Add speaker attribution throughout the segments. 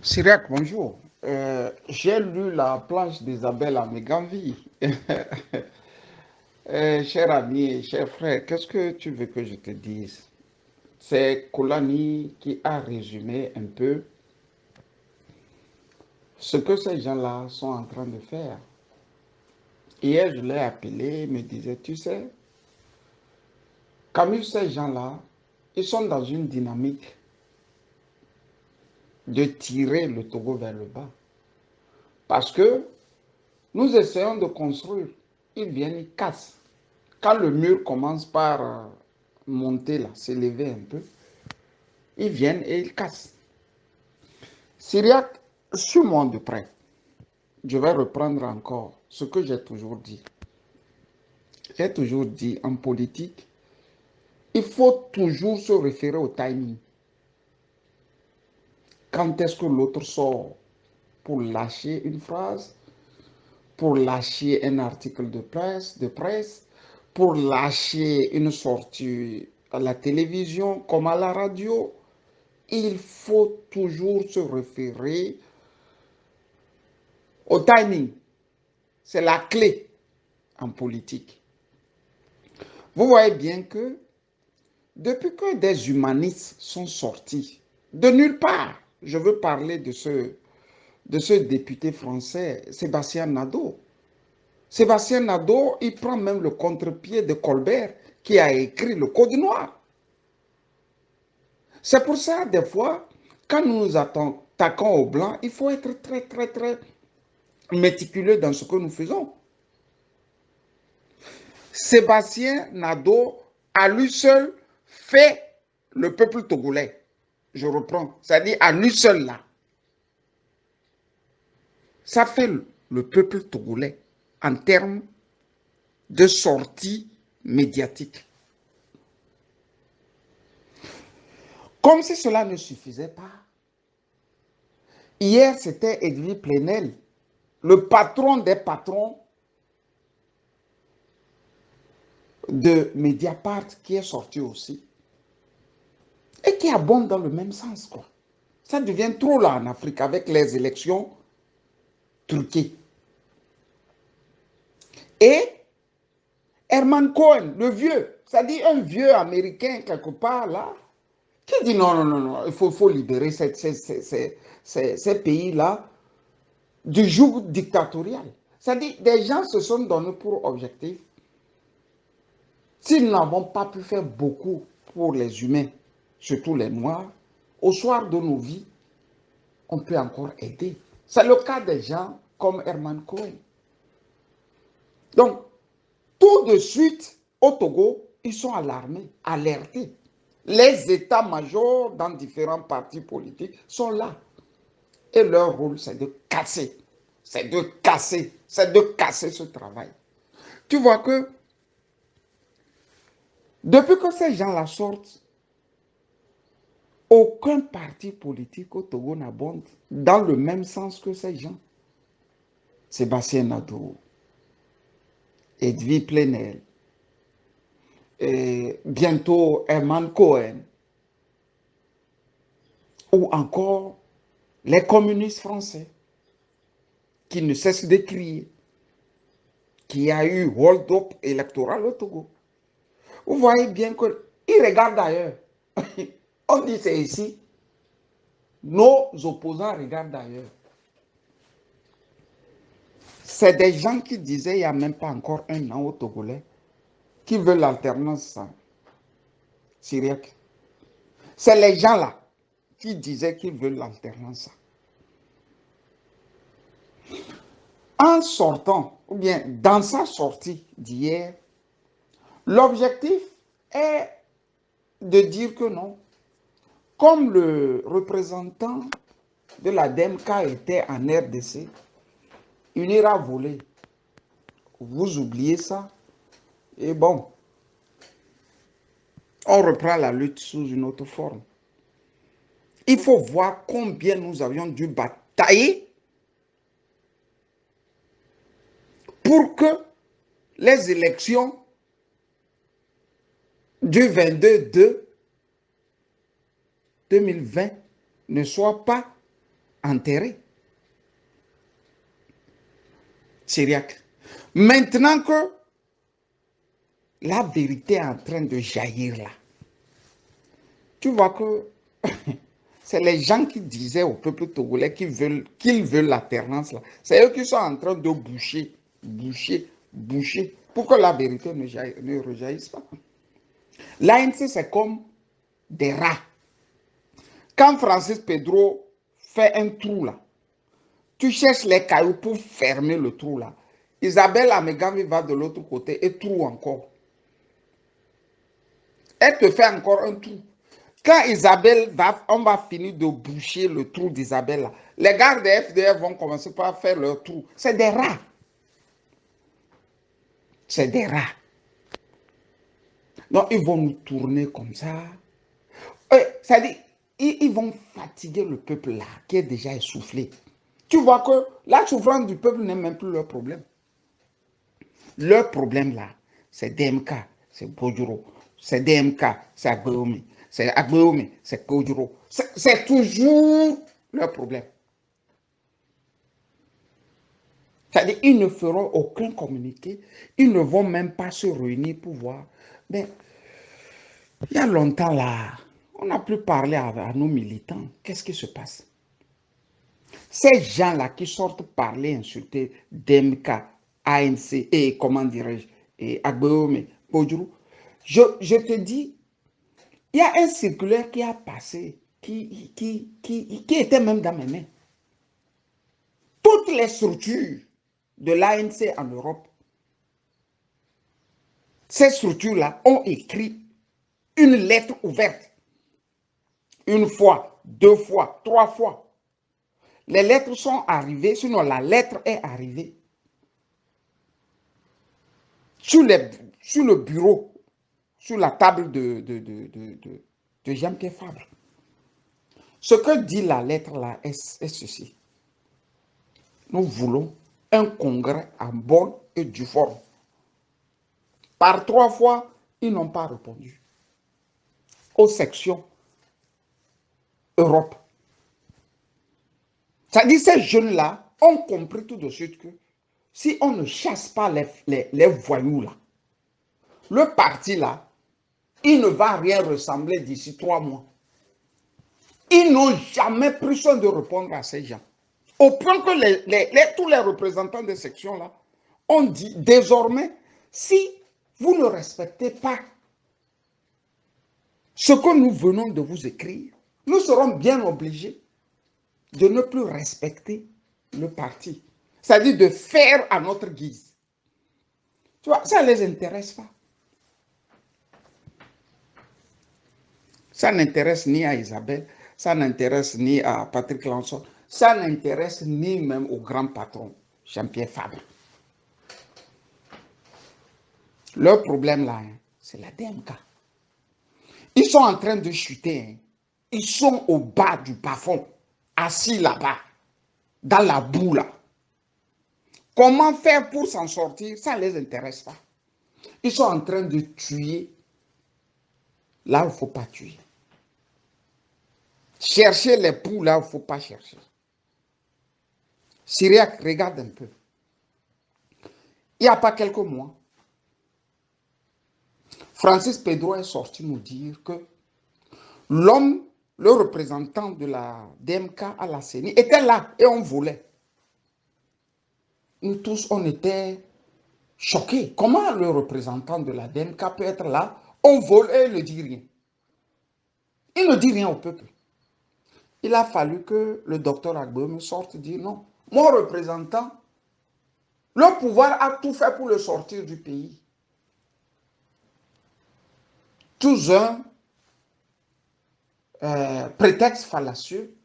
Speaker 1: Syriac, bonjour. J'ai lu la planche d'Isabelle à Méganville. Cher ami et cher frère, qu'est-ce que tu veux que je te dise? C'est Kolani qui a résumé un peu ce que ces gens-là sont en train de faire. Hier, je l'ai appelé, il me disait, tu sais, Camus, ces gens-là, ils sont dans une dynamique de tirer le Togo vers le bas. Parce que nous essayons de construire. Ils viennent, ils cassent. Quand le mur commence par monter là, s'élever un peu, ils viennent et ils cassent. Syriac, suis-moi de près. Je vais reprendre encore ce que j'ai toujours dit. J'ai toujours dit en politique, il faut toujours se référer au timing. Quand est-ce que l'autre sort pour lâcher une phrase, pour lâcher un article de presse, pour lâcher une sortie à la télévision comme à la radio, il faut toujours se référer au timing. C'est la clé en politique. Vous voyez bien que depuis que des humanistes sont sortis de nulle part, je veux parler de ce député français, Sébastien Nadeau. Sébastien Nadeau, il prend même le contre-pied de Colbert qui a écrit le Code noir. C'est pour ça, des fois, quand nous nous attaquons aux Blancs, il faut être très, très, très méticuleux dans ce que nous faisons. Sébastien Nadeau, à lui seul, fait le peuple togolais. Je reprends, c'est-à-dire à lui seul là. Ça fait le peuple togolais en termes de sortie médiatique. Comme si cela ne suffisait pas. Hier, c'était Edwy Plenel, le patron des patrons de Mediapart, qui est sorti aussi. Et qui abonde dans le même sens, quoi. Ça devient trop là en Afrique avec les élections truquées. Et Herman Cohen, le vieux, c'est-à-dire un vieux américain quelque part là, qui dit non, non, non, non, il faut libérer ces pays-là du joug dictatorial. C'est-à-dire des gens se sont donnés pour objectif, si nous n'avons pas pu faire beaucoup pour les humains, surtout les Noirs, au soir de nos vies, on peut encore aider. C'est le cas des gens comme Herman Cohen. Donc, tout de suite, au Togo, ils sont alarmés, alertés. Les états-majors dans différents partis politiques sont là. Et leur rôle, c'est de casser. C'est de casser. C'est de casser ce travail. Tu vois que depuis que ces gens-là sortent, aucun parti politique au Togo n'abonde dans le même sens que ces gens. Sébastien Nadeau, Edwy Plenel, et bientôt Herman Cohen, ou encore les communistes français qui ne cessent de crier qu'il y a eu hold-up électoral au Togo. Vous voyez bien qu'ils regardent ailleurs. On dit c'est ici. Nos opposants regardent ailleurs. C'est des gens qui disaient il n'y a même pas encore un an au Togolais qui veulent l'alternance syriaque. C'est les gens-là qui disaient qu'ils veulent l'alternance. En sortant, ou bien dans sa sortie d'hier, l'objectif est de dire que non. Comme le représentant de la DEMCA était en RDC, il ira voler. Vous oubliez ça. Et bon, on reprend la lutte sous une autre forme. Il faut voir combien nous avions dû batailler pour que les élections du 22 de 2020 ne soient pas enterré. Syriaque. Maintenant que la vérité est en train de jaillir là, tu vois que c'est les gens qui disaient au peuple togolais qu'ils veulent l'alternance là. C'est eux qui sont en train de boucher pour que la vérité ne rejaillisse pas. L'ANC, c'est comme des rats. Quand Francis Pedro fait un trou là, tu cherches les cailloux pour fermer le trou là. Isabelle Amegambi va de l'autre côté et trou encore. Elle te fait encore un trou. Quand Isabelle on va finir de boucher le trou d'Isabelle là, les gars de FDF vont commencer par faire leur trou. C'est des rats. C'est des rats. Donc, ils vont nous tourner comme ça. C'est-à-dire, ils vont fatiguer le peuple là, qui est déjà essoufflé. Tu vois que la souffrance du peuple n'est même plus leur problème. Leur problème là, c'est DMK, c'est Bojuro. C'est DMK, c'est Agbeomi. C'est Agbeomi, c'est Bojuro. C'est toujours leur problème. C'est-à-dire, ils ne feront aucun communiqué. Ils ne vont même pas se réunir pour voir. Mais il y a longtemps là, on n'a plus parlé à nos militants. Qu'est-ce qui se passe? Ces gens-là qui sortent parler, insulter DMK, ANC et comment dirais-je, et Agbeome, Podjou, je te dis, il y a un circulaire qui a passé, qui était même dans mes mains. Toutes les structures de l'ANC en Europe, ces structures-là ont écrit une lettre ouverte. Une fois, deux fois, trois fois. Les lettres sont arrivées, sinon la lettre est arrivée sur le bureau, sur la table de Jean-Pierre Fabre. Ce que dit la lettre là est ceci. Nous voulons un congrès en bonne et due forme. Par trois fois, ils n'ont pas répondu aux sections Europe. C'est-à-dire ces jeunes-là ont compris tout de suite que si on ne chasse pas les voyous là, le parti là, il ne va rien ressembler d'ici 3 mois. Ils n'ont jamais pris soin de répondre à ces gens. Au point que tous les représentants des sections là ont dit désormais, si vous ne respectez pas ce que nous venons de vous écrire, nous serons bien obligés de ne plus respecter le parti. C'est-à-dire de faire à notre guise. Tu vois, ça ne les intéresse pas. Ça n'intéresse ni à Isabelle, ça n'intéresse ni à Patrick Lançon, ça n'intéresse ni même au grand patron, Jean-Pierre Fabre. Leur problème là, c'est la DMK. Ils sont en train de chuter. Ils sont au bas du bas-fond, assis là-bas, dans la boue là. Comment faire pour s'en sortir? Ça ne les intéresse pas. Ils sont en train de tuer là où il ne faut pas tuer. Chercher les poux là où il ne faut pas chercher. Syriac, regarde un peu. Il n'y a pas quelques mois, Francis Pedro est sorti nous dire que l'homme, le représentant de la DMK à la CENI, était là et on volait. Nous tous, on était choqués. Comment le représentant de la DMK peut être là, on vole et il ne dit rien. Il ne dit rien au peuple. Il a fallu que le docteur Agbeomi sorte dire non. Mon représentant, le pouvoir a tout fait pour le sortir du pays. Tous un prétexte fallacieux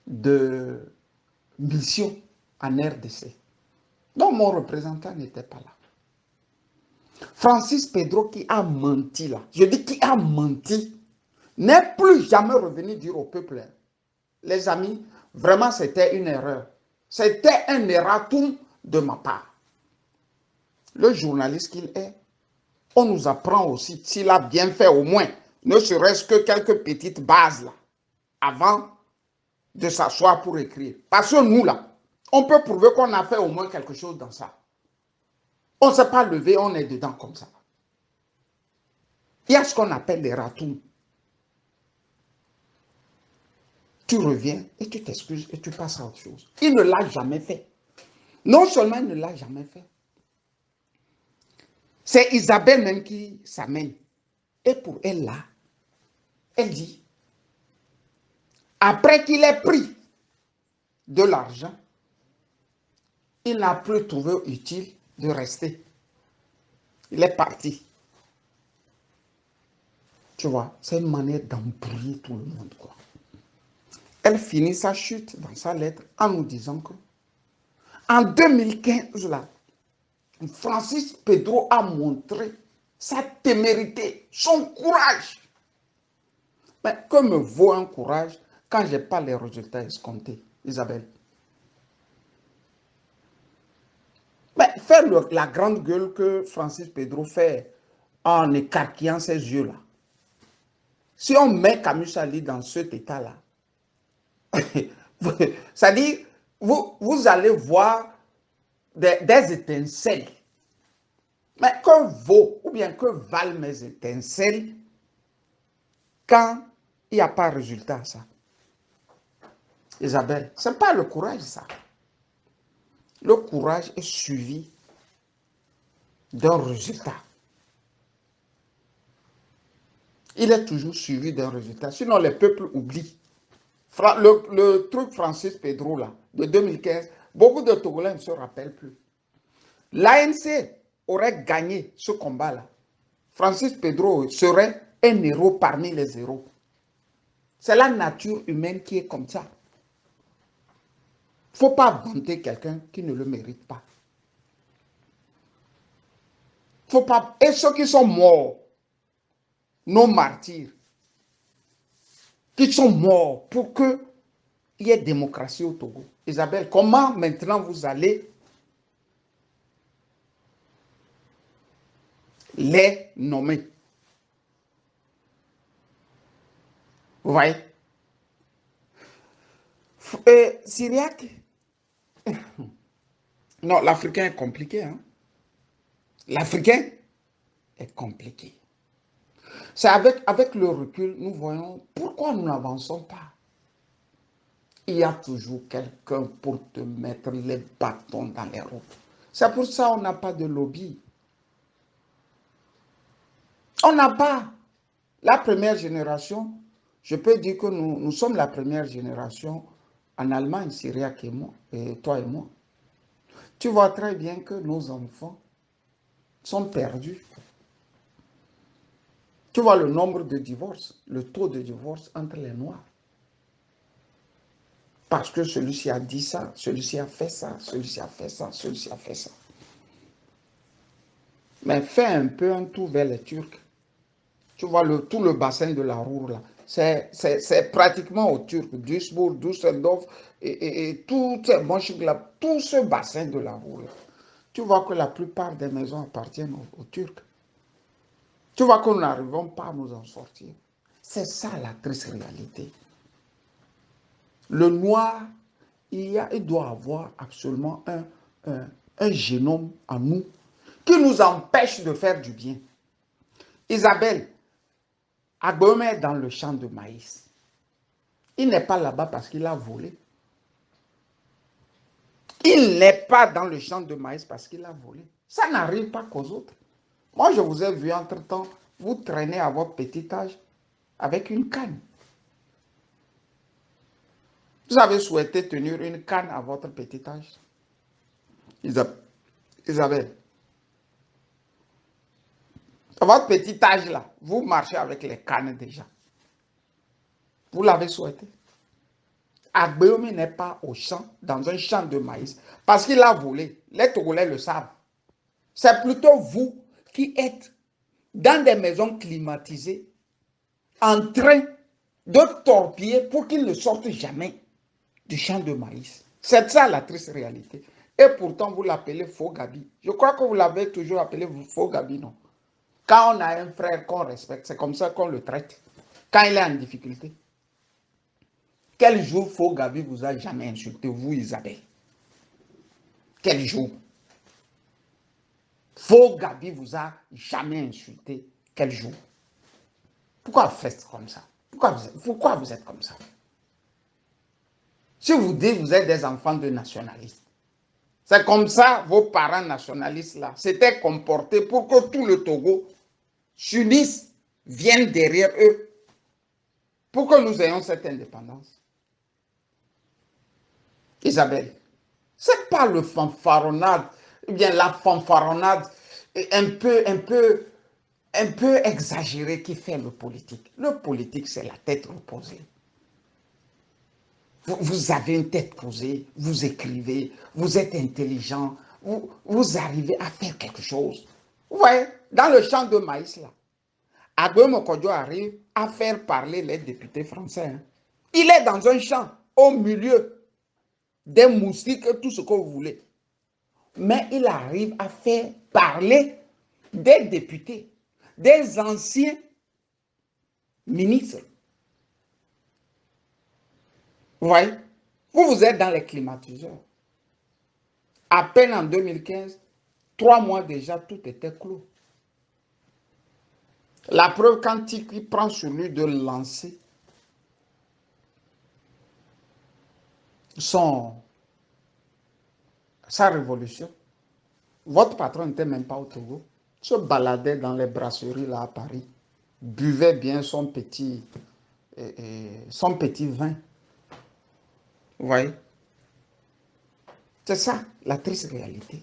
Speaker 1: de mission en RDC. Donc mon représentant n'était pas là. Francis Pedro qui a menti là, je dis qui a menti, n'est plus jamais revenu dire au peuple, les amis, vraiment c'était une erreur. C'était un erratum de ma part. Le journaliste qu'il est, on nous apprend aussi, s'il a bien fait au moins, ne serait-ce que quelques petites bases là, avant de s'asseoir pour écrire. Parce que nous, là, on peut prouver qu'on a fait au moins quelque chose dans ça. On ne s'est pas levé, on est dedans comme ça. Il y a ce qu'on appelle les ratons. Tu reviens et tu t'excuses et tu passes à autre chose. Il ne l'a jamais fait. Non seulement il ne l'a jamais fait, c'est Isabelle même qui s'amène. Et pour elle là, elle dit, après qu'il ait pris de l'argent, il n'a plus trouvé utile de rester. Il est parti. Tu vois, c'est une manière d'embrouiller tout le monde, quoi. Elle finit sa chute dans sa lettre en nous disant que en 2015, là, Francis Pedro a montré sa témérité, son courage. Mais que me vaut un courage quand je n'ai pas les résultats escomptés, Isabelle? Mais faire la grande gueule que Francis Pedro fait en écarquillant ses yeux-là. Si on met Camus Sali dans cet état-là, c'est-à-dire, vous allez voir des étincelles. Mais que vaut, ou bien que valent mes étincelles quand il n'y a pas de résultat, ça? Isabelle, ce n'est pas le courage, ça. Le courage est suivi d'un résultat. Il est toujours suivi d'un résultat. Sinon, les peuples oublient. Le truc Francis Pedro, là, de 2015, beaucoup de Togolais ne se rappellent plus. L'ANC aurait gagné ce combat-là. Francis Pedro serait un héros parmi les héros. C'est la nature humaine qui est comme ça. Il ne faut pas vanter quelqu'un qui ne le mérite pas. Faut pas. Et ceux qui sont morts, nos martyrs, qui sont morts pour qu'il y ait démocratie au Togo. Isabelle, comment maintenant vous allez les nommer? Vous voyez? Syriac, non, l'Africain est compliqué. Hein? L'Africain est compliqué. C'est avec le recul, nous voyons pourquoi nous n'avançons pas. Il y a toujours quelqu'un pour te mettre les bâtons dans les roues. C'est pour ça qu'on n'a pas de lobby. On n'a pas. La première génération, je peux dire que nous sommes la première génération en Allemagne, Syriac et moi, et toi et moi. Tu vois très bien que nos enfants sont perdus. Tu vois le nombre de divorces, le taux de divorce entre les Noirs. Parce que celui-ci a dit ça, celui-ci a fait ça, celui-ci a fait ça, celui-ci a fait ça. Mais fais un peu un tour vers les Turcs. Tu vois tout le bassin de la Ruhr là. C'est pratiquement aux Turcs. Duisbourg, Düsseldorf et tout ce bassin de la Ruhr là. Tu vois que la plupart des maisons appartiennent aux Turcs. Tu vois que nous n'arrivons pas à nous en sortir. C'est ça la triste réalité. Le noir, il doit avoir absolument un génome en nous qui nous empêche de faire du bien. Isabelle, Agbome est dans le champ de maïs. Il n'est pas là-bas parce qu'il a volé. Il n'est pas dans le champ de maïs parce qu'il a volé. Ça n'arrive pas qu'aux autres. Moi, je vous ai vu entre-temps, vous traînez à votre petit âge avec une canne. Vous avez souhaité tenir une canne à votre petit âge. Isabelle, à votre petit âge là, vous marchez avec les cannes déjà. Vous l'avez souhaité. Agbeomi n'est pas au champ, dans un champ de maïs, parce qu'il a volé. Les Togolais le savent. C'est plutôt vous qui êtes dans des maisons climatisées, en train de torpiller pour qu'ils ne sortent jamais du champ de maïs. C'est ça la triste réalité. Et pourtant, vous l'appelez faux Gabi. Je crois que vous l'avez toujours appelé faux Gabi, non? Quand on a un frère qu'on respecte, c'est comme ça qu'on le traite. Quand il est en difficulté. Quel jour Faux Gabi vous a jamais insulté, vous Isabelle? Quel jour? Faux Gabi vous a jamais insulté. Quel jour? Pourquoi vous faites comme ça? Pourquoi vous êtes comme ça? Si vous dites que vous êtes des enfants de nationalistes, c'est comme ça vos parents nationalistes là s'étaient comportés pour que tout le Togo s'unisse, vienne derrière eux, pour que nous ayons cette indépendance. Isabelle, c'est pas le fanfaronnade, ou bien la fanfaronnade un peu exagérée qui fait le politique. Le politique, c'est la tête reposée. Vous avez une tête posée, vous écrivez, vous êtes intelligent, vous arrivez à faire quelque chose. Vous voyez, dans le champ de maïs, là, Agbe Mokodjo arrive à faire parler les députés français. Hein. Il est dans un champ, au milieu des moustiques, tout ce que vous voulez. Mais il arrive à faire parler des députés, des anciens ministres. Vous voyez? Vous êtes dans les climatiseurs. À peine en 2015, 3 mois déjà, tout était clos. La preuve, quand il prend sur lui de lancer sa révolution, votre patron n'était même pas au Togo, se baladait dans les brasseries là à Paris, buvait bien son petit vin. Vous voyez? C'est ça, la triste réalité.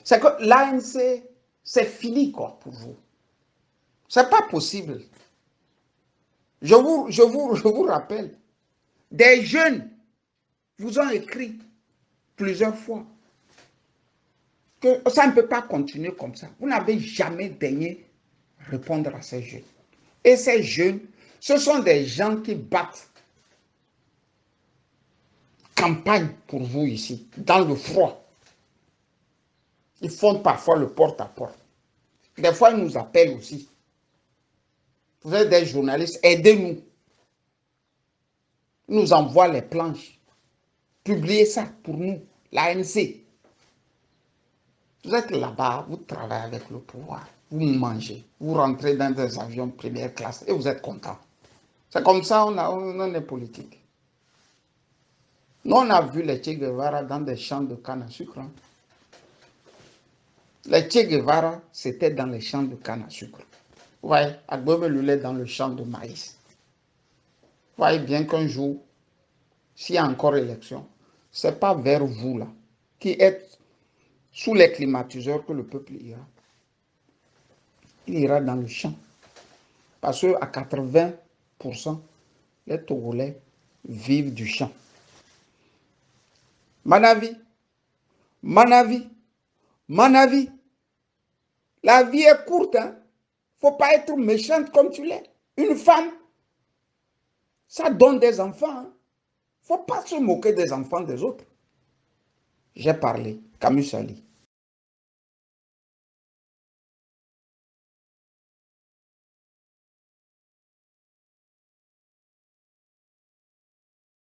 Speaker 1: C'est que l'ANC, c'est fini quoi pour vous. C'est pas possible. Je vous rappelle, des jeunes vous ont écrit plusieurs fois que ça ne peut pas continuer comme ça. Vous n'avez jamais daigné répondre à ces jeunes. Et ces jeunes, ce sont des gens qui battent campagne pour vous ici, dans le froid. Ils font parfois le porte-à-porte. Des fois, ils nous appellent aussi. Vous êtes des journalistes, aidez-nous. Ils nous envoient les planches. Publiez ça pour nous, l'ANC. Vous êtes là-bas, vous travaillez avec le pouvoir, vous mangez, vous rentrez dans des avions première classe et vous êtes content. C'est comme ça on est politique. Nous, on a vu les Che Guevara dans des champs de canne à sucre. Hein. Les Che Guevara, c'était dans les champs de canne à sucre. Vous voyez, Agbebe Lule dans le champ de maïs. Vous voyez bien qu'un jour, s'il y a encore élection, ce n'est pas vers vous là, qui êtes sous les climatiseurs que le peuple ira. Il ira dans le champ. Parce qu'à 80%, les Togolais vivent du champ. Manavi, la vie est courte. Hein? Faut pas être méchante comme tu l'es. Une femme, ça donne des enfants. Hein? Faut pas se moquer des enfants des autres. J'ai parlé. Camus Sali.